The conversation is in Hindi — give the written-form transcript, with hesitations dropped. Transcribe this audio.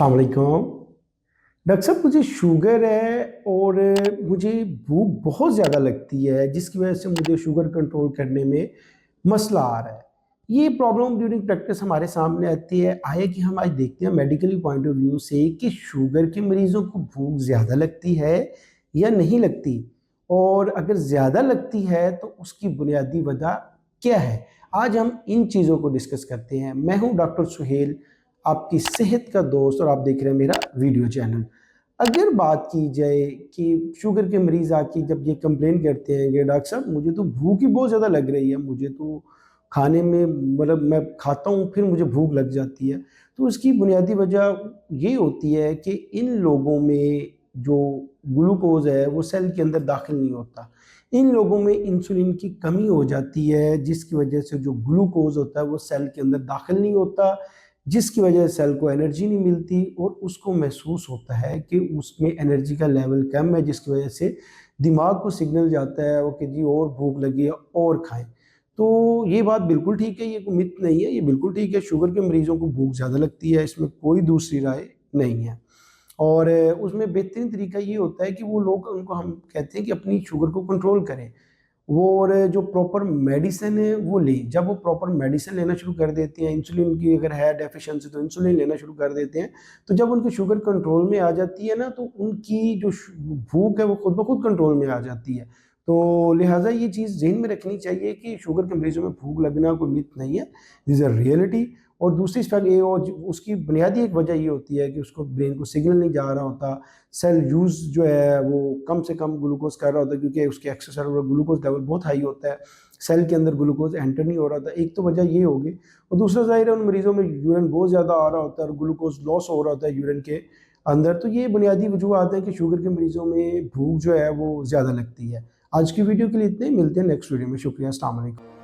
अस्सलाम वालेकुम। डॉक्टर साहब, मुझे शुगर है और मुझे भूख बहुत ज़्यादा लगती है, जिसकी वजह से मुझे शुगर कंट्रोल करने में मसला आ रहा है। ये प्रॉब्लम ड्यूरिंग प्रैक्टिस हमारे सामने आती है। आए कि हम आज देखते हैं मेडिकली पॉइंट ऑफ व्यू से कि शुगर के मरीज़ों को भूख ज़्यादा लगती है या नहीं लगती, और अगर ज़्यादा लगती है तो उसकी बुनियादी वजह क्या है? आज हम इन चीज़ों को डिस्कस करते हैं। मैं हूँ डॉक्टर सुहेल, आपकी सेहत का दोस्त, और आप देख रहे हैं मेरा वीडियो चैनल। अगर बात की जाए कि शुगर के मरीज़ आके जब ये कंप्लेन करते हैं कि डॉक्टर साहब मुझे तो भूख ही बहुत ज़्यादा लग रही है, मुझे तो खाने में मतलब मैं खाता हूँ फिर मुझे भूख लग जाती है। तो उसकी बुनियादी वजह ये होती है कि इन लोगों में जो ग्लूकोज़ है वो सेल के अंदर दाखिल नहीं होता। इन लोगों में इंसुलिन की कमी हो जाती है, जिसकी वजह से जो ग्लूकोज़ होता है वो सेल के अंदर दाखिल नहीं होता, जिसकी वजह से सेल को एनर्जी नहीं मिलती और उसको महसूस होता है कि उसमें एनर्जी का लेवल कम है, जिसकी वजह से दिमाग को सिग्नल जाता है वो कि जी और भूख लगी है और खाएं। तो ये बात बिल्कुल ठीक है, ये कोई मिथ नहीं है, ये बिल्कुल ठीक है। शुगर के मरीजों को भूख ज़्यादा लगती है, इसमें कोई दूसरी राय नहीं है। और उसमें बेहतरीन तरीका ये होता है कि वो लोग, उनको हम कहते हैं कि अपनी शुगर को कंट्रोल करें वो, और जो प्रॉपर मेडिसिन है वो लें। जब वो प्रॉपर मेडिसिन लेना शुरू कर देते हैं, इंसुलिन की अगर है डेफिशिएंसी तो इंसुलिन लेना शुरू कर देते हैं, तो जब उनकी शुगर कंट्रोल में आ जाती है ना, तो उनकी जो भूख है वो खुद ब खुद कंट्रोल में आ जाती है। तो लिहाजा ये चीज़ ज़हन में रखनी चाहिए कि शुगर के मरीजों में भूख लगना कोई मिथ नहीं है, दिस अ रियलिटी। और दूसरी फैक्ट ये, और उसकी बुनियादी एक वजह ये होती है कि उसको ब्रेन को सिग्नल नहीं जा रहा होता, सेल यूज़ जो है वो कम से कम ग्लूकोज कर रहा होता है, क्योंकि उसके एक्स्ट्रा सेलुलर ग्लूकोज लेवल बहुत हाई होता है, सेल के अंदर ग्लूकोज एंटर नहीं हो रहा था। एक तो वजह ये होगी, और दूसरा ज़ाहिर है उन मरीज़ों में यूरिन बहुत ज़्यादा आ रहा होता है और ग्लूकोज लॉस हो रहा होता है यूरिन के अंदर। तो ये बुनियादी वजूहत है कि शुगर के मरीज़ों में भूख जो है वो ज़्यादा लगती है। आज की वीडियो के लिए इतने ही, मिलते हैं नेक्स्ट वीडियो में। शुक्रिया, अस्सलाम वालेकुम।